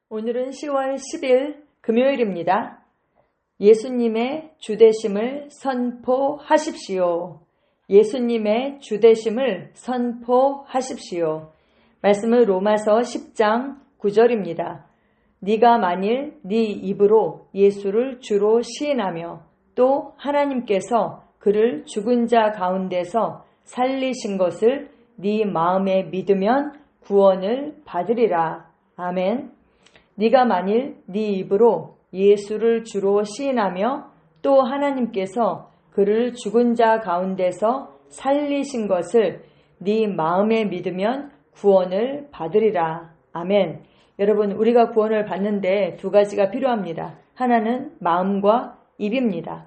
오늘은 10월 10일 금요일입니다. 예수님의 주되심을 선포하십시오. 예수님의 주되심을 선포하십시오. 말씀은 로마서 10장 9절입니다. 네가 만일 네 입으로 예수를 주로 시인하며 또 하나님께서 그를 죽은 자 가운데서 살리신 것을 네 마음에 믿으면 구원을 받으리라. 아멘. 네가 만일 네 입으로 예수를 주로 시인하며 또 하나님께서 그를 죽은 자 가운데서 살리신 것을 네 마음에 믿으면 구원을 받으리라. 아멘. 여러분, 우리가 구원을 받는데 두 가지가 필요합니다. 하나는 마음과 입입니다.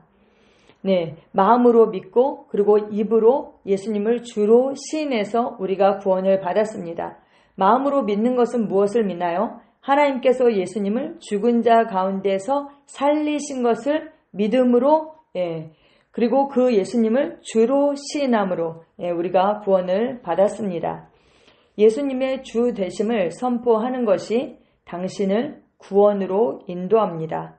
네, 마음으로 믿고 그리고 입으로 예수님을 주로 시인해서 우리가 구원을 받았습니다. 마음으로 믿는 것은 무엇을 믿나요? 하나님께서 예수님을 죽은 자 가운데서 살리신 것을 믿음으로, 그리고 그 예수님을 주로 시인함으로 우리가 구원을 받았습니다. 예수님의 주 되심을 선포하는 것이 당신을 구원으로 인도합니다.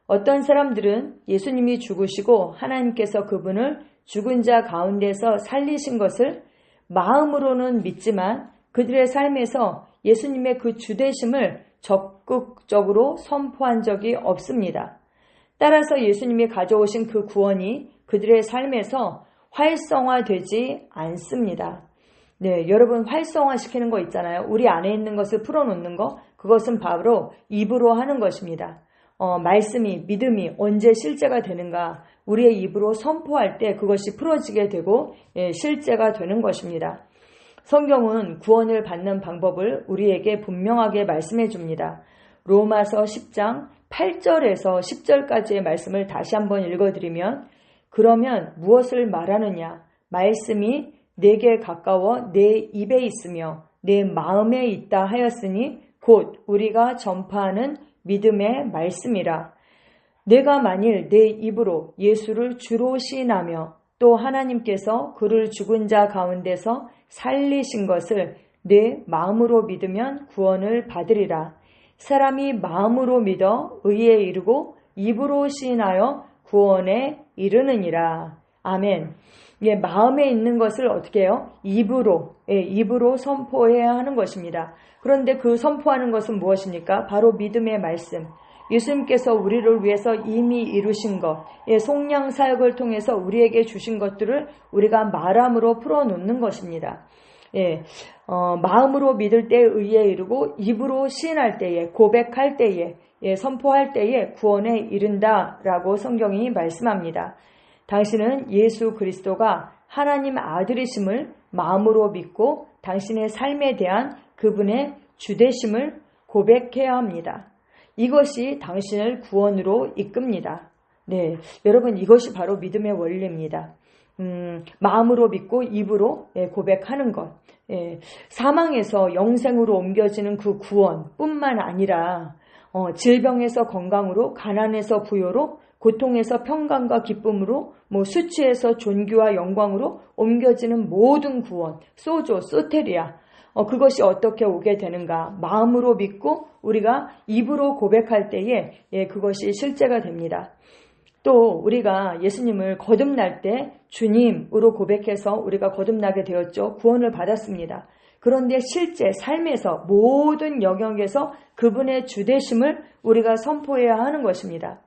어떤 사람들은 예수님이 죽으시고 하나님께서 그분을 죽은 자 가운데서 살리신 것을 마음으로는 믿지만 그들의 삶에서 예수님의 그 주되심을 적극적으로 선포한 적이 없습니다. 따라서 예수님이 가져오신 그 구원이 그들의 삶에서 활성화되지 않습니다. 네, 여러분 활성화시키는 거 있잖아요. 우리 안에 있는 것을 풀어놓는 거, 그것은 바로 입으로 하는 것입니다. 말씀이, 믿음이 언제 실제가 되는가? 우리의 입으로 선포할 때 그것이 풀어지게 되고 실제가 되는 것입니다. 성경은 구원을 받는 방법을 우리에게 분명하게 말씀해 줍니다. 로마서 10장 8절에서 10절까지의 말씀을 다시 한번 읽어드리면 그러면 무엇을 말하느냐? 말씀이 내게 가까워 내 입에 있으며 내 마음에 있다 하였으니 곧 우리가 전파하는 믿음의 말씀이라. 내가 만일 내 입으로 예수를 주로 시인하며 또 하나님께서 그를 죽은 자 가운데서 살리신 것을 내 마음으로 믿으면 구원을 받으리라. 사람이 마음으로 믿어 의에 이르고 입으로 시인하여 구원에 이르느니라. 아멘. 마음에 있는 것을 어떻게 해요? 입으로 선포해야 하는 것입니다. 그런데 그 선포하는 것은 무엇입니까? 바로 믿음의 말씀. 예수님께서 우리를 위해서 이미 이루신 것, 속량 사역을 통해서 우리에게 주신 것들을 우리가 말함으로 풀어놓는 것입니다. 마음으로 믿을 때에 의에 이르고 입으로 시인할 때에, 고백할 때에, 선포할 때에 구원에 이른다라고 성경이 말씀합니다. 당신은 예수 그리스도가 하나님 아들이심을 마음으로 믿고 당신의 삶에 대한 그분의 주되심을 고백해야 합니다. 이것이 당신을 구원으로 이끕니다. 네, 여러분 이것이 바로 믿음의 원리입니다. 마음으로 믿고 입으로 고백하는 것. 사망에서 영생으로 옮겨지는 그 구원뿐만 아니라 질병에서 건강으로, 가난에서 부요로, 고통에서 평강과 기쁨으로, 수치에서 존귀와 영광으로 옮겨지는 모든 구원, 소조, 소테리아, 그것이 어떻게 오게 되는가? 마음으로 믿고 우리가 입으로 고백할 때에 그것이 실제가 됩니다. 또 우리가 예수님을 거듭날 때 주님으로 고백해서 우리가 거듭나게 되었죠. 구원을 받았습니다. 그런데 실제 삶에서 모든 영역에서 그분의 주되심을 우리가 선포해야 하는 것입니다.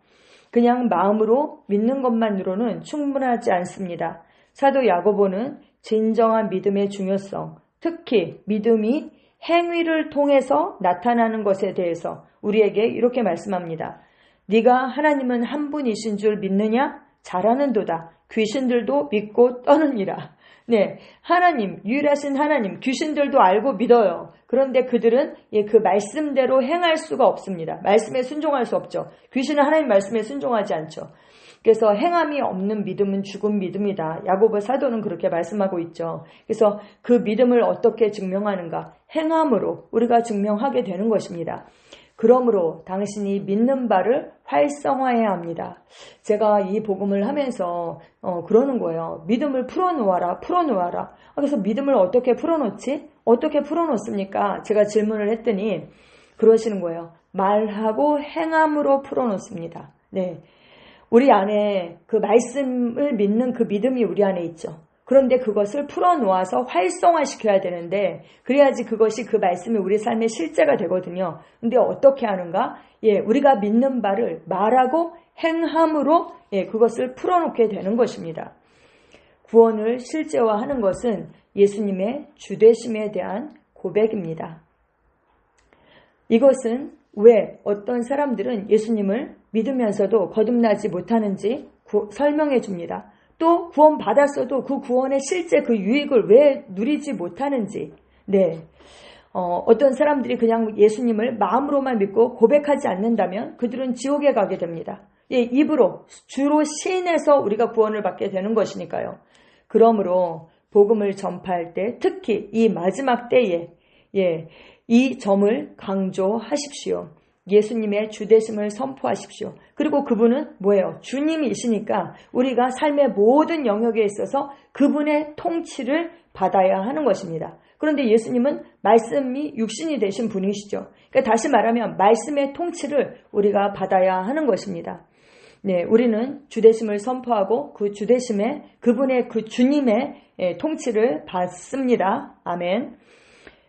그냥 마음으로 믿는 것만으로는 충분하지 않습니다. 사도 야고보는 진정한 믿음의 중요성, 특히 믿음이 행위를 통해서 나타나는 것에 대해서 우리에게 이렇게 말씀합니다. 네가 하나님은 한 분이신 줄 믿느냐? 잘하는도다. 귀신들도 믿고 떠느니라. 네, 하나님, 유일하신 하나님, 귀신들도 알고 믿어요. 그런데 그들은 그 말씀대로 행할 수가 없습니다. 말씀에 순종할 수 없죠. 귀신은 하나님 말씀에 순종하지 않죠. 그래서 행함이 없는 믿음은 죽은 믿음이다. 야고보 사도는 그렇게 말씀하고 있죠. 그래서 그 믿음을 어떻게 증명하는가? 행함으로 우리가 증명하게 되는 것입니다. 그러므로 당신이 믿는 바를 활성화해야 합니다. 제가 이 복음을 하면서 그러는 거예요. 믿음을 풀어놓아라. 그래서 믿음을 어떻게 풀어놓지? 어떻게 풀어놓습니까? 제가 질문을 했더니 그러시는 거예요. 말하고 행함으로 풀어놓습니다. 네. 우리 안에 그 말씀을 믿는 그 믿음이 우리 안에 있죠. 그런데 그것을 풀어놓아서 활성화시켜야 되는데 그래야지 그것이 그 말씀이 우리 삶의 실제가 되거든요. 근데 어떻게 하는가? 우리가 믿는 바를 말하고 행함으로 그것을 풀어놓게 되는 것입니다. 구원을 실제화하는 것은 예수님의 주되심에 대한 고백입니다. 이것은 왜 어떤 사람들은 예수님을 믿으면서도 거듭나지 못하는지 설명해 줍니다. 또 구원 받았어도 그 구원의 실제 그 유익을 왜 누리지 못하는지. 어떤 사람들이 그냥 예수님을 마음으로만 믿고 고백하지 않는다면 그들은 지옥에 가게 됩니다. 입으로 주로 시인해서 우리가 구원을 받게 되는 것이니까요. 그러므로 복음을 전파할 때 특히 이 마지막 때에 이 점을 강조하십시오. 예수님의 주되심을 선포하십시오. 그리고 그분은 뭐예요? 주님이시니까 우리가 삶의 모든 영역에 있어서 그분의 통치를 받아야 하는 것입니다. 그런데 예수님은 말씀이 육신이 되신 분이시죠. 그러니까 다시 말하면 말씀의 통치를 우리가 받아야 하는 것입니다. 우리는 주되심을 선포하고 그 주되심에 그분의 그 주님의 통치를 받습니다. 아멘.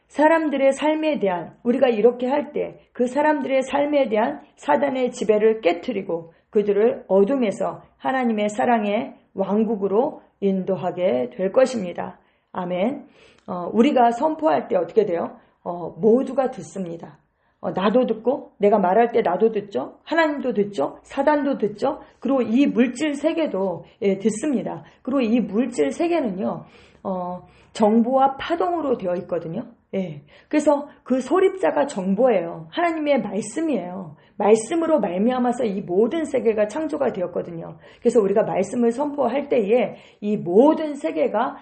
사람들의 삶에 대한 우리가 이렇게 할 때 그 사람들의 삶에 대한 사단의 지배를 깨트리고 그들을 어둠에서 하나님의 사랑의 왕국으로 인도하게 될 것입니다. 아멘. 우리가 선포할 때 어떻게 돼요? 모두가 듣습니다. 나도 듣고 내가 말할 때 나도 듣죠. 하나님도 듣죠. 사단도 듣죠. 그리고 이 물질 세계도 듣습니다. 그리고 이 물질 세계는요. 정보와 파동으로 되어 있거든요. 그래서 그 소립자가 정보예요. 하나님의 말씀이에요. 말씀으로 말미암아서 이 모든 세계가 창조가 되었거든요. 그래서 우리가 말씀을 선포할 때에 이 모든 세계가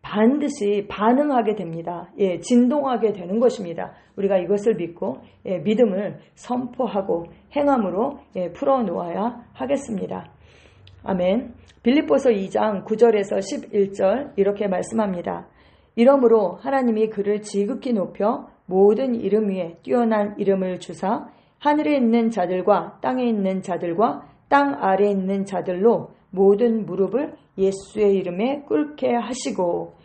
반드시 반응하게 됩니다. 진동하게 되는 것입니다. 우리가 이것을 믿고 믿음을 선포하고 행함으로 풀어놓아야 하겠습니다. 아멘. 빌립보서 2장 9절에서 11절 이렇게 말씀합니다. 이러므로 하나님이 그를 지극히 높여 모든 이름 위에 뛰어난 이름을 주사 하늘에 있는 자들과 땅에 있는 자들과 땅 아래에 있는 자들로 모든 무릎을 예수의 이름에 꿇게 하시고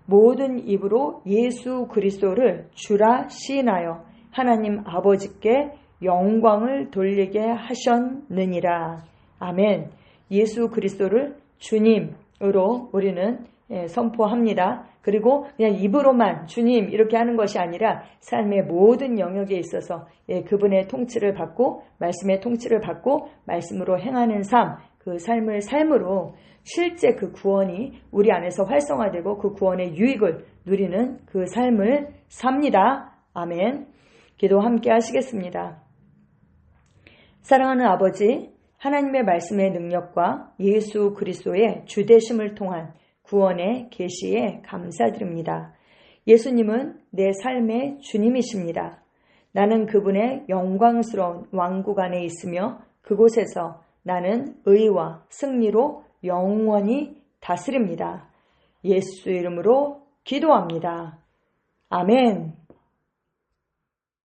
모든 입으로 예수 그리스도를 주라 시인하여 하나님 아버지께 영광을 돌리게 하셨느니라. 아멘. 예수 그리스도를 주님으로 우리는 선포합니다. 그리고 그냥 입으로만 주님 이렇게 하는 것이 아니라 삶의 모든 영역에 있어서 그분의 통치를 받고 말씀의 통치를 받고 말씀으로 행하는 삶, 그 삶을 삶으로 실제 그 구원이 우리 안에서 활성화되고 그 구원의 유익을 누리는 그 삶을 삽니다. 아멘. 기도 함께 하시겠습니다. 사랑하는 아버지, 하나님의 말씀의 능력과 예수 그리스도의 주되심을 통한 구원의 계시에 감사드립니다. 예수님은 내 삶의 주님이십니다. 나는 그분의 영광스러운 왕국 안에 있으며 그곳에서 나는 의와 승리로 영원히 다스립니다. 예수 이름으로 기도합니다. 아멘.